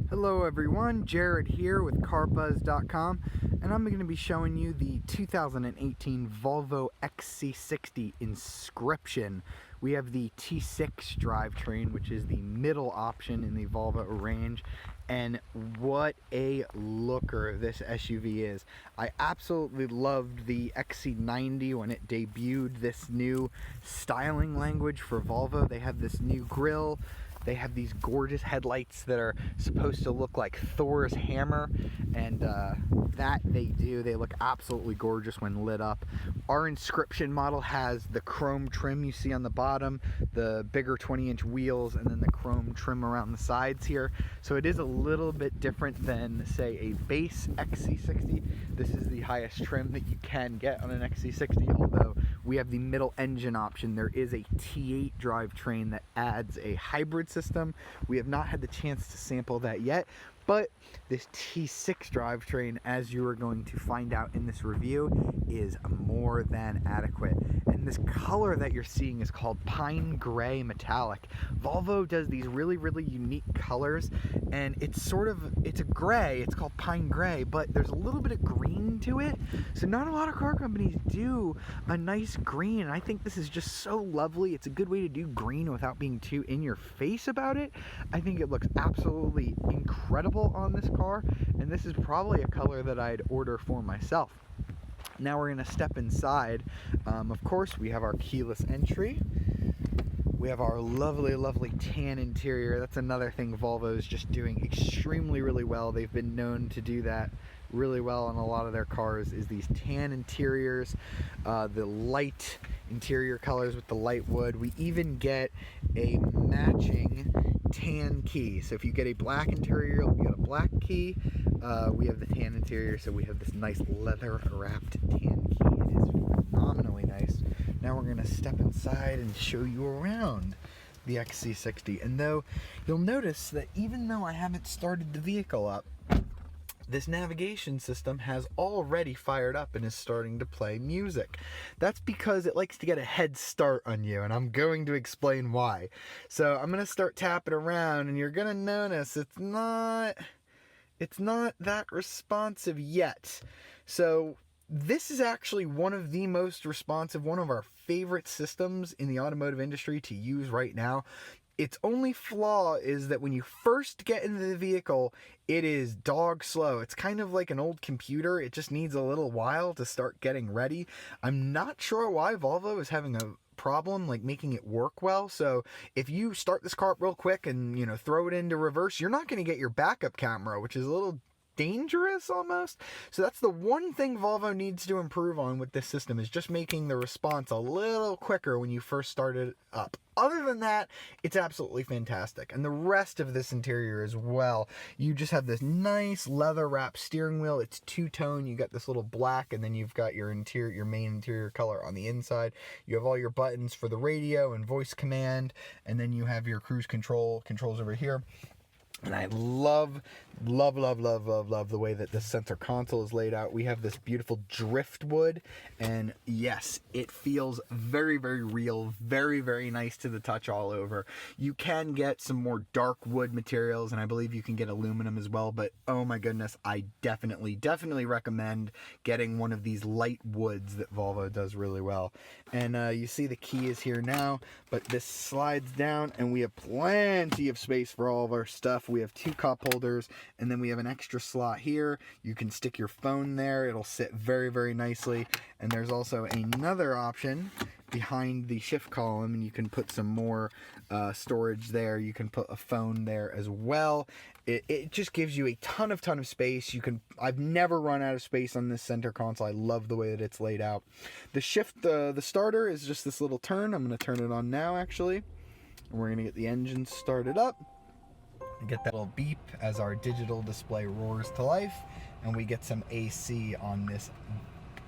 Hello everyone, Jared here with CarBuzz.com, and I'm going to be showing you the 2018 Volvo XC60 Inscription. We have the T6 drivetrain, which is the middle option in the Volvo range, and what a looker this SUV is. I absolutely loved the XC90 when it debuted this new styling language for Volvo. They have this new grille. They have these gorgeous headlights that are supposed to look like Thor's hammer, and that they do. They look absolutely gorgeous when lit up. Our Inscription model has the chrome trim you see on the bottom, the bigger 20-inch wheels, and then the chrome trim around the sides here. So it is a little bit different than, say, a base XC60. This is the highest trim that you can get on an XC60, although we have the middle engine option. There is a T8 drivetrain that adds a hybrid system. We have not had the chance to sample that yet, but this T6 drivetrain, as you are going to find out in this review, is more than adequate. And this color that you're seeing is called Pine Gray Metallic. Volvo does these really unique colors, and it's a gray. It's called Pine Gray, but there's a little bit of green to it. So not a lot of car companies do a nice green, and I think this is just so lovely. It's a good way to do green without being too in your face about it. I think it looks absolutely incredible on this car, and this is probably a color that I'd order for myself. Now we're going to step inside. Of course, we have our keyless entry. We have our lovely tan interior. That's another thing Volvo is just doing extremely really well. They've been known to do that really well on a lot of their cars, is these tan interiors, the light interior colors with the light wood. We even get a matching tan key. So if you get a black interior, you'll get a black key. We have the tan interior, so we have this nice leather wrapped tan key. It is phenomenally nice. Now we're going to step inside and show you around the XC60. And though you'll notice that even though I haven't started the vehicle up, this navigation system has already fired up and is starting to play music. That's because it likes to get a head start on you, and I'm going to explain why. So I'm going to start tapping around, and you're going to notice it's not that responsive yet. So this is actually one of the most responsive, one of our favorite systems in the automotive industry to use right now. Its only flaw is that when you first get into the vehicle, it is dog slow. It's kind of like an old computer. It just needs a little while to start getting ready. I'm not sure why Volvo is having a problem like making it work well. So if you start this car up real quick and throw it into reverse, you're not going to get your backup camera, which is a little dangerous almost. So that's the one thing Volvo needs to improve on with this system, is just making the response a little quicker when you first start it up. Other than that, it's absolutely fantastic. And the rest of this interior as well, you just have this nice leather wrapped steering wheel. It's two-tone. You got this little black, and then you've got your main interior color on the inside. You have all your buttons for the radio and voice command, and then you have your cruise controls over here. And I love the way that the center console is laid out. We have this beautiful driftwood, and yes, it feels very real, very nice to the touch all over. You can get some more dark wood materials, and I believe you can get aluminum as well, but oh my goodness, I definitely recommend getting one of these light woods that Volvo does really well. And you see the key is here now, but this slides down, and we have plenty of space for all of our stuff. We have two cup holders, and then we have an extra slot here. You can stick your phone there. It'll sit very nicely. And there's also another option behind the shift column, and you can put some more storage there. You can put a phone there as well. It just gives you a ton of space. I've never run out of space on this center console. I love the way that it's laid out. The starter is just this little turn. I'm going to turn it on now, actually. And we're going to get the engine started up. Get that little beep as our digital display roars to life, and we get some AC on this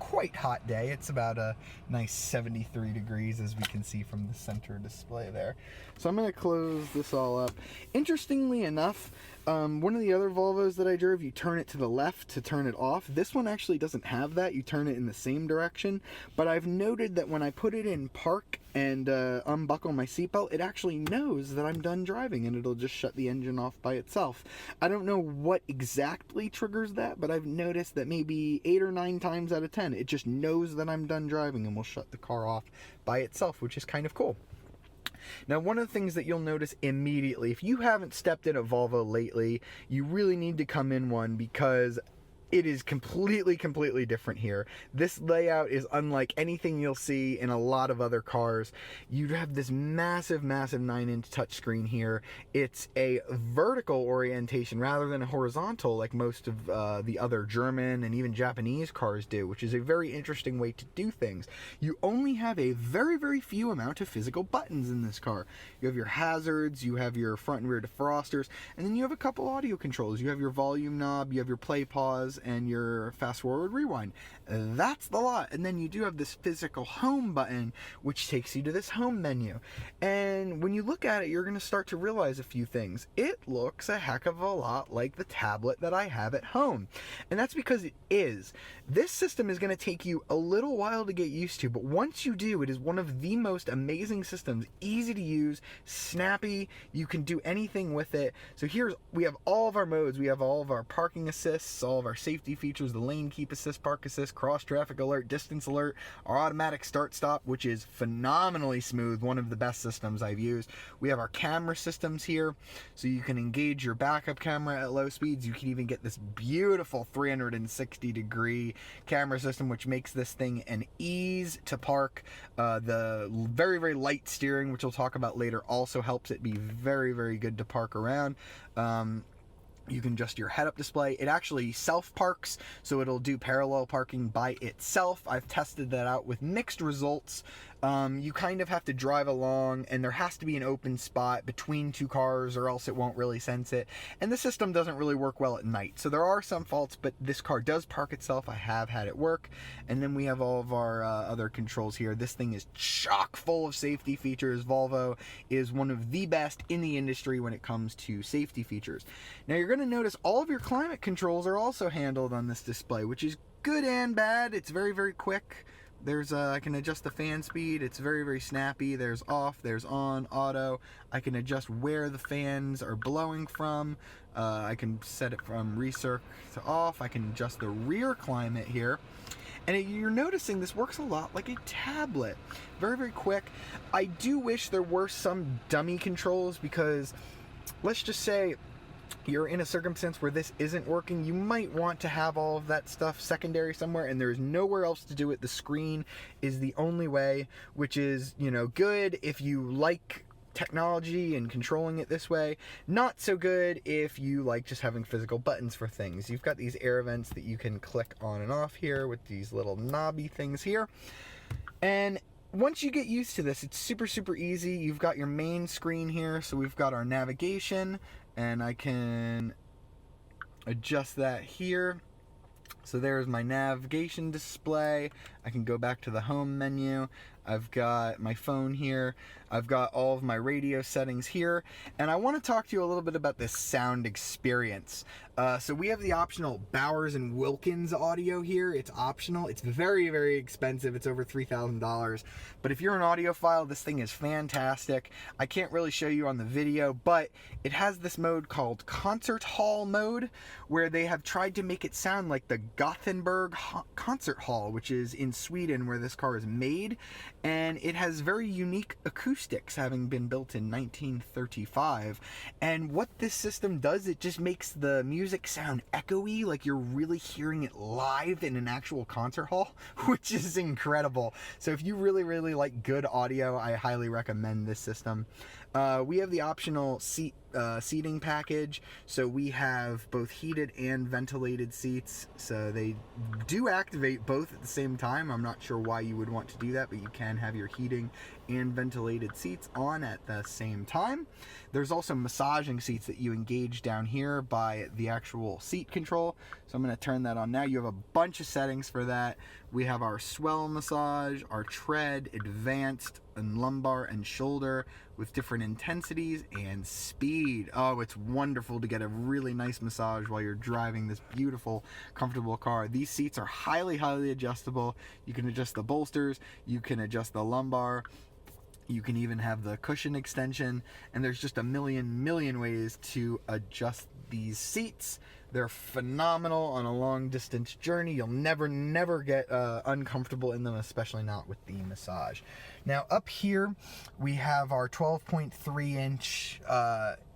quite hot day. It's about a nice 73 degrees, as we can see from the center display there. So I'm going to close this all up. Interestingly enough, One of the other Volvos that I drove, you turn it to the left to turn it off. This one actually doesn't have that. You turn it in the same direction. But I've noted that when I put it in park and unbuckle my seatbelt, it actually knows that I'm done driving and it'll just shut the engine off by itself. I don't know what exactly triggers that, but I've noticed that maybe 8 or 9 times out of 10, it just knows that I'm done driving and will shut the car off by itself, which is kind of cool. Now, one of the things that you'll notice immediately, if you haven't stepped in a Volvo lately, you really need to come in one, because it is completely different here. This layout is unlike anything you'll see in a lot of other cars. You have this massive 9-inch touchscreen here. It's a vertical orientation rather than a horizontal like most of the other German and even Japanese cars do, which is a very interesting way to do things. You only have a very few amount of physical buttons in this car. You have your hazards, you have your front and rear defrosters, and then you have a couple audio controls. You have your volume knob, you have your play pause, and your fast forward rewind. That's the lot. And then you do have this physical home button, which takes you to this home menu. And when you look at it, you're going to start to realize a few things. It looks a heck of a lot like the tablet that I have at home. And that's because it is. This system is going to take you a little while to get used to, but once you do, it is one of the most amazing systems. Easy to use, snappy, you can do anything with it. So we have all of our modes. We have all of our parking assists, all of our safety features, the lane keep assist, park assist, cross traffic alert, distance alert, our automatic start stop, which is phenomenally smooth, one of the best systems I've used. We have our camera systems here, so you can engage your backup camera at low speeds. You can even get this beautiful 360-degree camera system, which makes this thing an ease to park. The very light steering, which we'll talk about later, also helps it be very good to park around. You can adjust your head-up display. It actually self-parks, so it'll do parallel parking by itself. I've tested that out with mixed results. You kind of have to drive along, and there has to be an open spot between two cars, or else it won't really sense it. And the system doesn't really work well at night, so there are some faults, but this car does park itself. I have had it work. And then we have all of our other controls here. This thing is chock full of safety features. Volvo is one of the best in the industry when it comes to safety features. Now, you're going to notice all of your climate controls are also handled on this display, which is good and bad. It's very quick. There's I can adjust the fan speed. It's very snappy. There's off, there's on, auto. I can adjust where the fans are blowing from. I can set it from recirc to off. I can adjust the rear climate here. And you're noticing this works a lot like a tablet. Very quick. I do wish there were some dummy controls, because let's just say you're in a circumstance where this isn't working. You might want to have all of that stuff secondary somewhere, and there's nowhere else to do it. The screen is the only way, which is, good if you like technology and controlling it this way. Not so good if you like just having physical buttons for things. You've got these air vents that you can click on and off here with these little knobby things here. And once you get used to this, it's super easy. You've got your main screen here, so we've got our navigation, and I can adjust that here. So there's my navigation display. I can go back to the home menu. I've got my phone here. I've got all of my radio settings here. And I want to talk to you a little bit about this sound experience. So we have the optional Bowers & Wilkins audio here. It's optional. It's very expensive. It's over $3,000. But if you're an audiophile, this thing is fantastic. I can't really show you on the video, but it has this mode called Concert Hall mode, where they have tried to make it sound like the Gothenburg Concert Hall, which is in Sweden, where this car is made. And it has very unique acoustics, having been built in 1935. And what this system does, it just makes the music sound echoey, like you're really hearing it live in an actual concert hall, which is incredible. So if you really like good audio, I highly recommend this system. We have the optional seating package, so we have both heated and ventilated seats, so they do activate both at the same time. I'm not sure why you would want to do that, but you can have your heating and ventilated seats on at the same time. There's also massaging seats that you engage down here by the actual seat control, so I'm going to turn that on now. You have a bunch of settings for that. We have our swell massage, our tread, advanced, and lumbar and shoulder. with different intensities and speed. Oh, it's wonderful to get a really nice massage while you're driving this beautiful, comfortable car. These seats are highly, highly adjustable. You can adjust the bolsters, you can adjust the lumbar, you can even have the cushion extension, and there's just a million ways to adjust these seats. They're phenomenal on a long distance journey. You'll never get uncomfortable in them, especially not with the massage. Now up here we have our 12.3 inch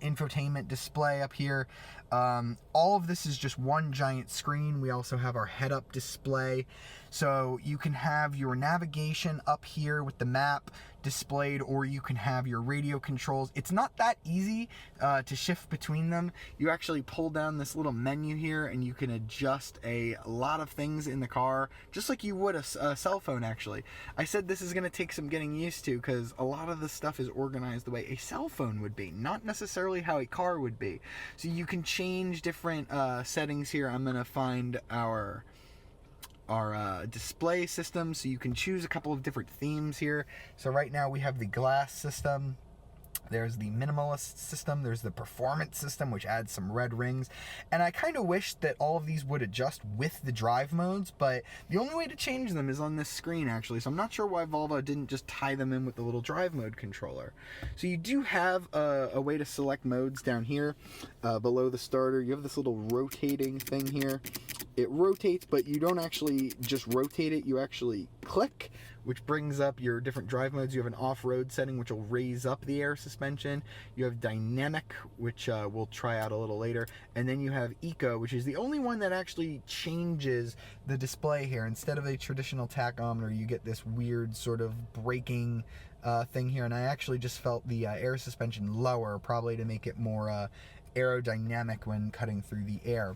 infotainment display up here. All of this is just one giant screen. We also have our head-up display, so you can have your navigation up here with the map displayed, or you can have your radio controls. It's not that easy to shift between them. You actually pull down this little menu here and you can adjust a lot of things in the car, just like you would a cell phone actually. I said this is going to take some getting used to because a lot of the stuff is organized the way a cell phone would be, not necessarily how a car would be. So you can change different settings here. I'm going to find our display system, so you can choose a couple of different themes here. So right now we have the glass system, there's the minimalist system, there's the performance system, which adds some red rings, and I kind of wish that all of these would adjust with the drive modes, but the only way to change them is on this screen actually, so I'm not sure why Volvo didn't just tie them in with the little drive mode controller. So you do have a way to select modes down here below the starter. You have this little rotating thing here. It rotates, but you don't actually just rotate it, you actually click, which brings up your different drive modes. You have an off-road setting, which will raise up the air suspension. You have dynamic, which we'll try out a little later. And then you have eco, which is the only one that actually changes the display here. Instead of a traditional tachometer, you get this weird sort of braking thing here. And I actually just felt the air suspension lower, probably to make it more aerodynamic when cutting through the air.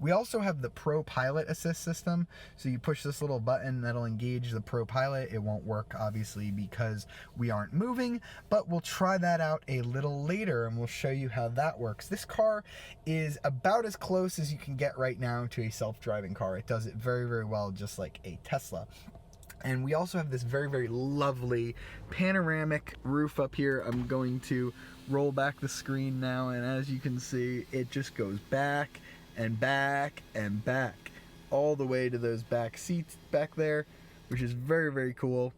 We also have the Pro Pilot Assist system, so you push this little button that'll engage the Pro Pilot. It won't work obviously because we aren't moving, but we'll try that out a little later and we'll show you how that works. This car is about as close as you can get right now to a self-driving car. It does it very well, just like a Tesla. And we also have this very lovely panoramic roof up here. I'm going to roll back the screen now, and as you can see, it just goes back and back and back all the way to those back seats back there, which is very cool.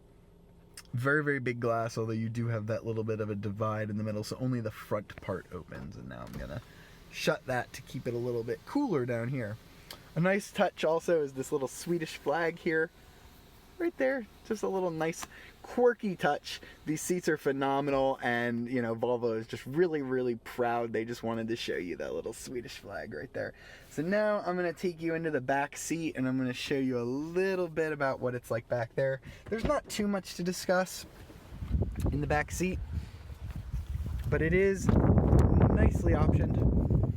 Very big glass, although you do have that little bit of a divide in the middle, so only the front part opens. And now I'm gonna shut that to keep it a little bit cooler down here. A nice touch also is this little Swedish flag here right there, just a little nice quirky touch. These seats are phenomenal, and you know, Volvo is just really proud. They just wanted to show you that little Swedish flag right there. So now I'm going to take you into the back seat and I'm going to show you a little bit about what it's like back there. There's not too much to discuss in the back seat, but it is nicely optioned.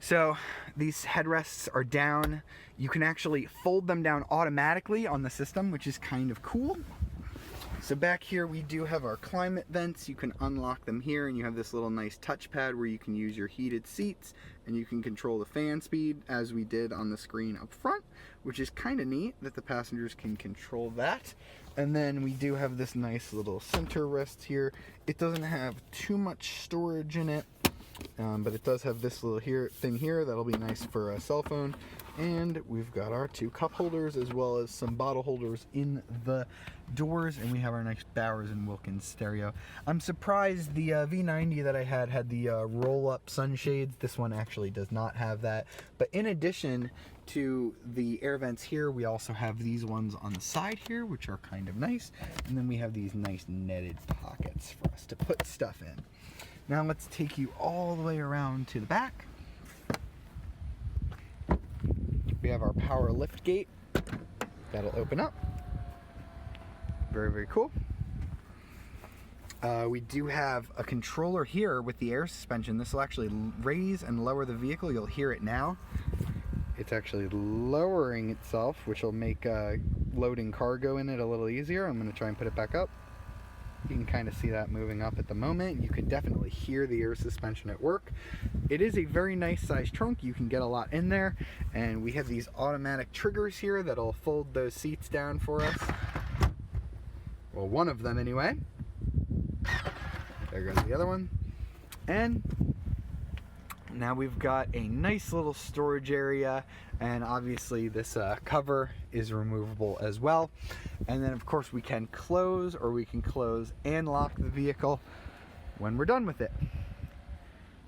So these headrests are down. You can actually fold them down automatically on the system, which is kind of cool. So back here we do have our climate vents. You can unlock them here, and you have this little nice touchpad where you can use your heated seats, and you can control the fan speed as we did on the screen up front, which is kind of neat that the passengers can control that. And then we do have this nice little center rest here. It doesn't have too much storage in it, but it does have this little thing here that'll be nice for a cell phone. And we've got our 2 cup holders as well as some bottle holders in the doors, and we have our nice Bowers & Wilkins stereo. I'm surprised the V90 that I had the roll-up sunshades. This one actually does not have that. But in addition to the air vents here, we also have these ones on the side here, which are kind of nice. And then we have these nice netted pockets for us to put stuff in. Now let's take you all the way around to the back. We have our power lift gate that'll open up. Very cool. We do have a controller here with the air suspension. This will actually raise and lower the vehicle. You'll hear it now. It's actually lowering itself, which will make loading cargo in it a little easier. I'm going to try and put it back up. You can kind of see that moving up at the moment. You can definitely hear the air suspension at work. It is a very nice sized trunk. You can get a lot in there. And we have these automatic triggers here that'll fold those seats down for us. Well, one of them anyway. There goes the other one. And now we've got a nice little storage area, and obviously this cover is removable as well. And then of course we can close, or we can close and lock the vehicle when we're done with it.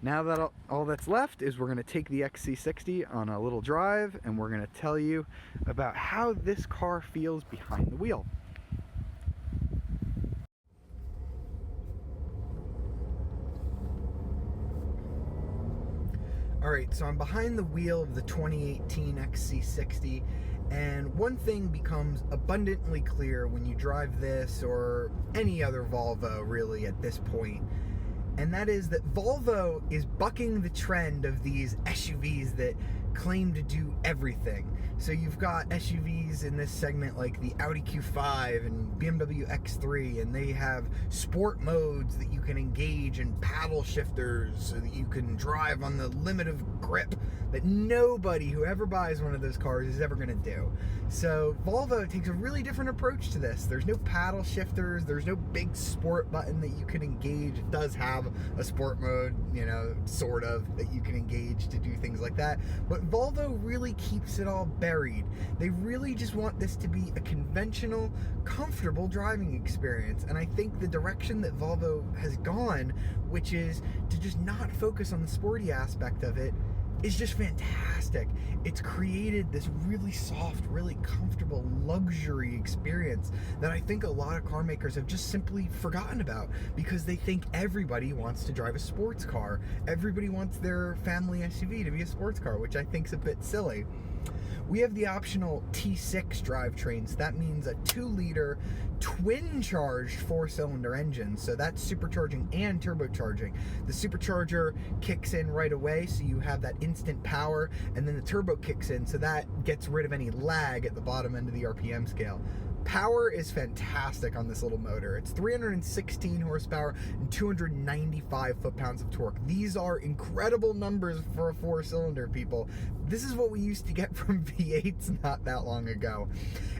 Now that all that's left is we're going to take the XC60 on a little drive, and we're going to tell you about how this car feels behind the wheel. Alright, so I'm behind the wheel of the 2018 XC60, and one thing becomes abundantly clear when you drive this or any other Volvo really at this point, and that is that Volvo is bucking the trend of these SUVs that claim to do everything. So you've got SUVs in this segment like the Audi Q5 and BMW X3, and they have sport modes that you can engage in, paddle shifters so that you can drive on the limit of grip that nobody who ever buys one of those cars is ever going to do. So Volvo takes a really different approach to this. There's no paddle shifters, there's no big sport button that you can engage. It does have a sport mode, you know, sort of, that you can engage to do things like that, but Volvo really keeps it all buried. They really just want this to be a conventional, comfortable driving experience, and I think the direction that Volvo has gone, which is to just not focus on the sporty aspect of it, is just fantastic. It's created this really soft, really comfortable luxury experience that I think a lot of car makers have just simply forgotten about, because they think everybody wants to drive a sports car. Everybody wants their family SUV to be a sports car, which I think is a bit silly. We have the optional T6 drivetrain, so that means a 2-liter twin-charged 4-cylinder engine. So that's supercharging and turbocharging. The supercharger kicks in right away, so you have that instant power, and then the turbo kicks in, so that gets rid of any lag at the bottom end of the RPM scale. Power is fantastic on this little motor. It's 316 horsepower and 295 foot-pounds of torque. These are incredible numbers for a 4-cylinder, people. This is what we used to get from V8s not that long ago.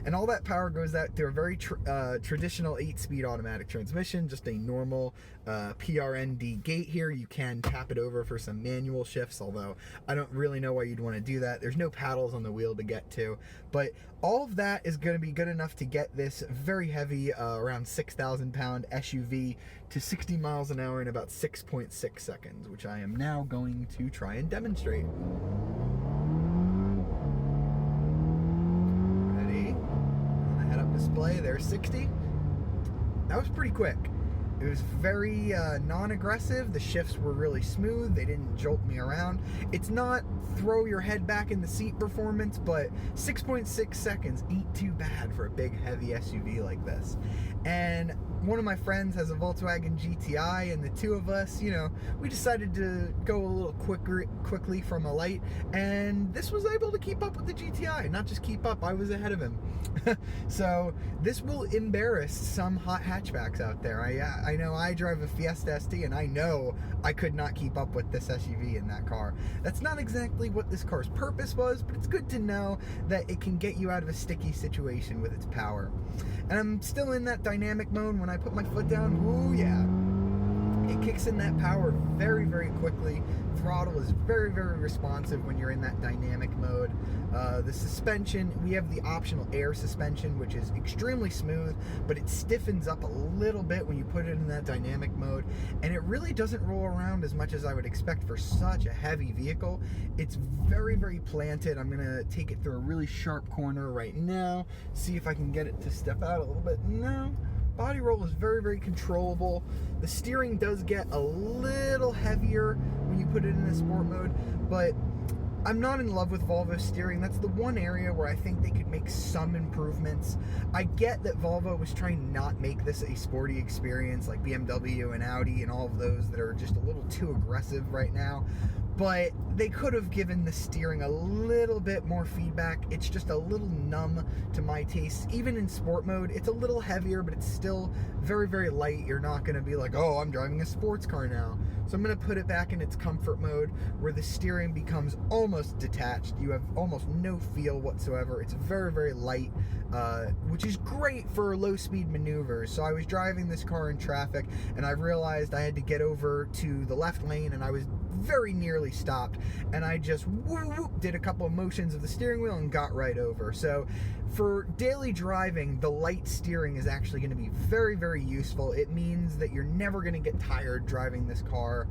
And all that power goes out through a very traditional 8-speed automatic transmission, just a normal PRND gate here. You can tap it over for some manual shifts, although I don't really know why you'd want to do that. There's no paddles on the wheel to get to, but all of that is going to be good enough to get this very heavy, around 6,000 pound SUV to 60 miles an hour in about 6.6 seconds, which I am now going to try and demonstrate. Ready? On the head-up display, there's 60. That was pretty quick. It was very non-aggressive. The shifts were really smooth. They didn't jolt me around. It's not throw your head back in the seat performance, but 6.6 seconds ain't too bad for a big, heavy SUV like this. And one of my friends has a Volkswagen GTI, and the two of us, you know, we decided to go a little quickly from a light, and this was able to keep up with the GTI. Not just keep up, I was ahead of him. So this will embarrass some hot hatchbacks out there. I know I drive a Fiesta ST, and I know I could not keep up with this SUV in that car. That's not exactly what this car's purpose was, but it's good to know that it can get you out of a sticky situation with its power. And I'm still in that dynamic mode. When I put my foot down, ooh yeah, it kicks in that power very, very quickly. Throttle is very, very responsive when you're in that dynamic mode. The suspension, we have the optional air suspension, which is extremely smooth, but it stiffens up a little bit when you put it in that dynamic mode, and it really doesn't roll around as much as I would expect for such a heavy vehicle. It's very, very planted. I'm gonna take it through a really sharp corner right now, see if I can get it to step out a little bit. No. Body roll is very, very controllable. The steering does get a little heavier when you put it in the sport mode, but I'm not in love with Volvo steering. That's the one area where I think they could make some improvements. I get that Volvo was trying to not make this a sporty experience like BMW and Audi and all of those that are just a little too aggressive right now, but they could have given the steering a little bit more feedback. It's just a little numb to my taste. Even in sport mode, it's a little heavier, but it's still very, very light. You're not going to be like, oh, I'm driving a sports car now. So I'm going to put it back in its comfort mode where the steering becomes almost detached. You have almost no feel whatsoever. It's very, very light, which is great for low-speed maneuvers. So I was driving this car in traffic, and I realized I had to get over to the left lane, and I was very nearly stopped, and I just did a couple of motions of the steering wheel and got right over. So for daily driving, the light steering is actually going to be very, very useful. It means that you're never going to get tired driving this car.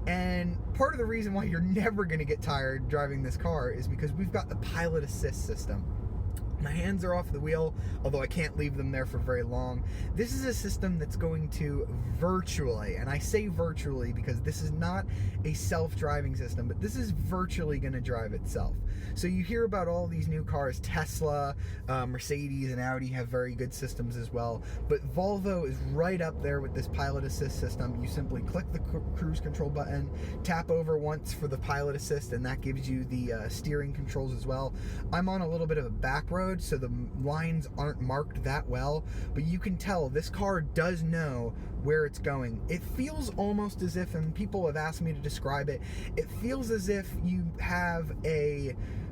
And part of the reason why you're never going to get tired driving this car is because we've got the pilot assist system. My hands are off the wheel, although I can't leave them there for very long. This is a system that's going to virtually, and I say virtually because this is not a self-driving system, but this is virtually going to drive itself. So you hear about all these new cars. Tesla, Mercedes, and Audi have very good systems as well, but Volvo is right up there with this pilot assist system. You simply click the cruise control button, tap over once for the pilot assist, and that gives you the steering controls as well. I'm on a little bit of a back road, so the lines aren't marked that well, but you can tell this car does know where it's going. It feels almost as if, and people have asked me to describe it, it feels as if you have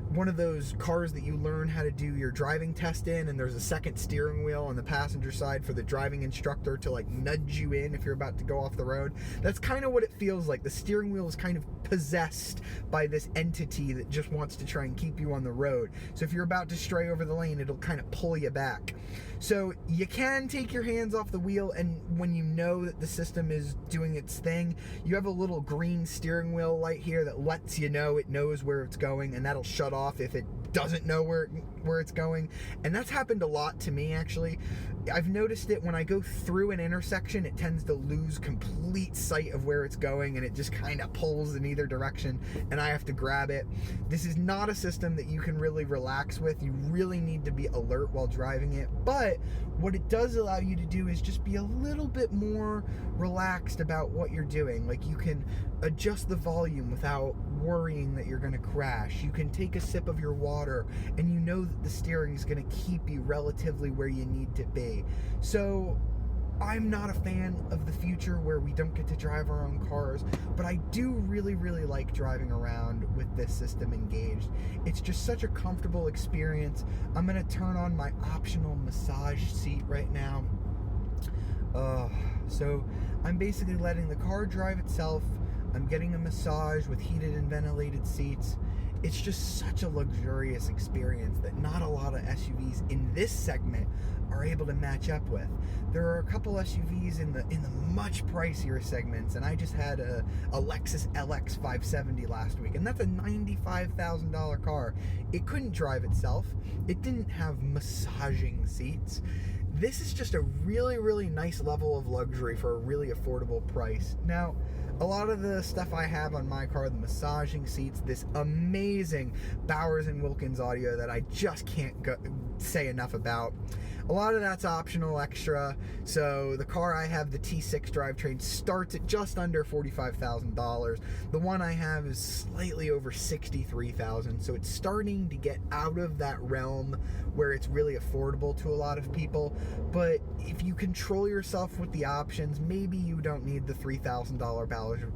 one of those cars that you learn how to do your driving test in, and there's a second steering wheel on the passenger side for the driving instructor to like nudge you in if you're about to go off the road. That's kind of what it feels like. The steering wheel is kind of possessed by this entity that just wants to try and keep you on the road. So if you're about to stray over the lane, it'll kind of pull you back. So you can take your hands off the wheel, and when you know that the system is doing its thing, you have a little green steering wheel light here that lets you know it knows where it's going, and that'll shut off if it doesn't know where it's going. And that's happened a lot to me, actually. I've noticed it when I go through an intersection, it tends to lose complete sight of where it's going, and it just kind of pulls in either direction, and I have to grab it. This is not a system that you can really relax with. You really need to be alert while driving it, but what it does allow you to do is just be a little bit more relaxed about what you're doing. Like, you can adjust the volume without worrying that you're going to crash. You can take a sip of your water, and you know that the steering is going to keep you relatively where you need to be. So I'm not a fan of the future where we don't get to drive our own cars, but I do really, really like driving around with this system engaged. It's just such a comfortable experience. I'm going to turn on my optional massage seat right now. So I'm basically letting the car drive itself. I'm getting a massage with heated and ventilated seats. It's just such a luxurious experience that not a lot of SUVs in this segment are able to match up with. There are a couple SUVs in the much pricier segments, and I just had a Lexus LX 570 last week, and that's a $95,000 car. It couldn't drive itself. It didn't have massaging seats. This is just a really, really nice level of luxury for a really affordable price. Now, a lot of the stuff I have on my car, the massaging seats, this amazing Bowers & Wilkins audio that I just can't say enough about, a lot of that's optional extra. So the car I have, the T6 drivetrain, starts at just under $45,000. The one I have is slightly over $63,000. So it's starting to get out of that realm where it's really affordable to a lot of people. But if you control yourself with the options, maybe you don't need the $3,000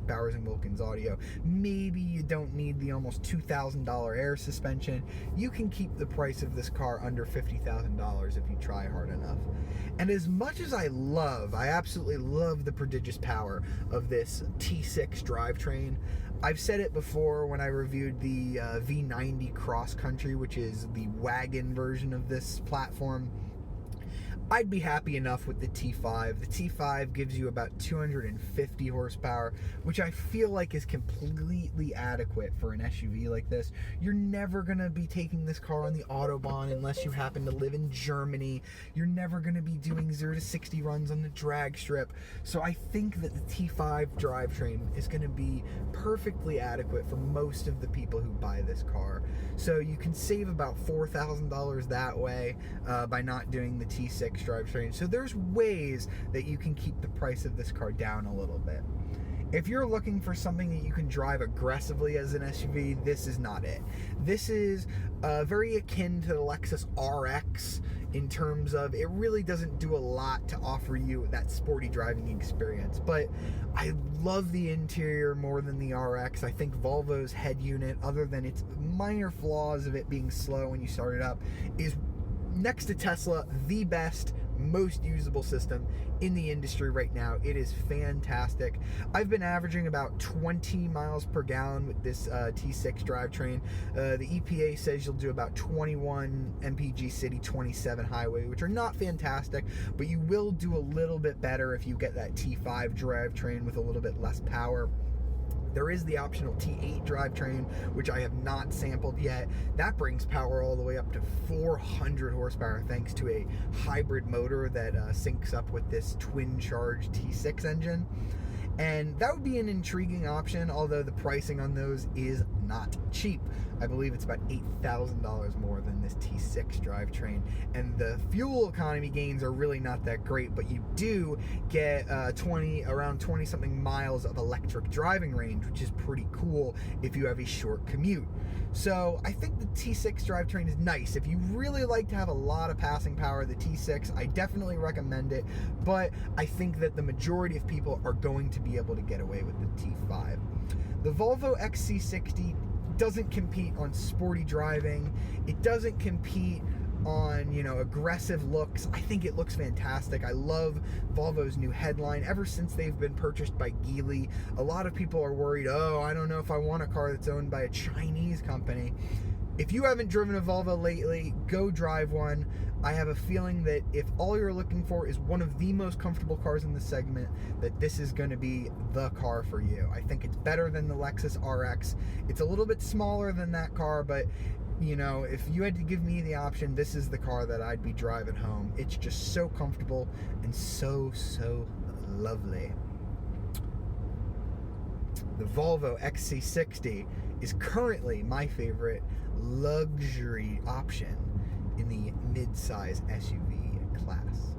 Bowers & Wilkins audio. Maybe you don't need the almost $2,000 air suspension. You can keep the price of this car under $50,000 if you try hard enough. And as much as I absolutely love the prodigious power of this T6 drivetrain, I've said it before when I reviewed the V90 Cross Country, which is the wagon version of this platform, I'd be happy enough with the T5. The T5 gives you about 250 horsepower, which I feel like is completely adequate for an SUV like this. You're never going to be taking this car on the Autobahn unless you happen to live in Germany. You're never going to be doing 0 to 60 runs on the drag strip. So I think that the T5 drivetrain is going to be perfectly adequate for most of the people who buy this car. So you can save about $4,000 that way by not doing the T6 drivetrain. So there's ways that you can keep the price of this car down a little bit. If you're looking for something that you can drive aggressively as an SUV, this is not it. This is very akin to the Lexus RX in terms of it really doesn't do a lot to offer you that sporty driving experience. But I love the interior more than the RX. I think Volvo's head unit, other than its minor flaws of it being slow when you start it up, is next to Tesla the best, most usable system in the industry right now. It is fantastic. I've been averaging about 20 miles per gallon with this T6 drivetrain. The EPA says you'll do about 21 mpg city, 27 highway, which are not fantastic, but you will do a little bit better if you get that T5 drivetrain with a little bit less power. There is the optional T8 drivetrain, which I have not sampled yet. That brings power all the way up to 400 horsepower thanks to a hybrid motor that syncs up with this twin-charged T6 engine. And that would be an intriguing option, although the pricing on those is not cheap. I believe it's about $8,000 more than this T6 drivetrain. And the fuel economy gains are really not that great, but you do get around 20-something miles of electric driving range, which is pretty cool if you have a short commute. So I think the T6 drivetrain is nice. If you really like to have a lot of passing power, the T6, I definitely recommend it, but I think that the majority of people are going to be able to get away with the T5. The Volvo XC60 doesn't compete on sporty driving. It doesn't compete on, aggressive looks. I think it looks fantastic. I love Volvo's new headline. Ever since they've been purchased by Geely, a lot of people are worried, oh, I don't know if I want a car that's owned by a Chinese company. If you haven't driven a Volvo lately, go drive one. I have a feeling that if all you're looking for is one of the most comfortable cars in the segment, that this is going to be the car for you. I think it's better than the Lexus RX. It's a little bit smaller than that car, but if you had to give me the option, this is the car that I'd be driving home. It's just so comfortable and so lovely. The Volvo XC60 is currently my favorite luxury option in the mid-size SUV class.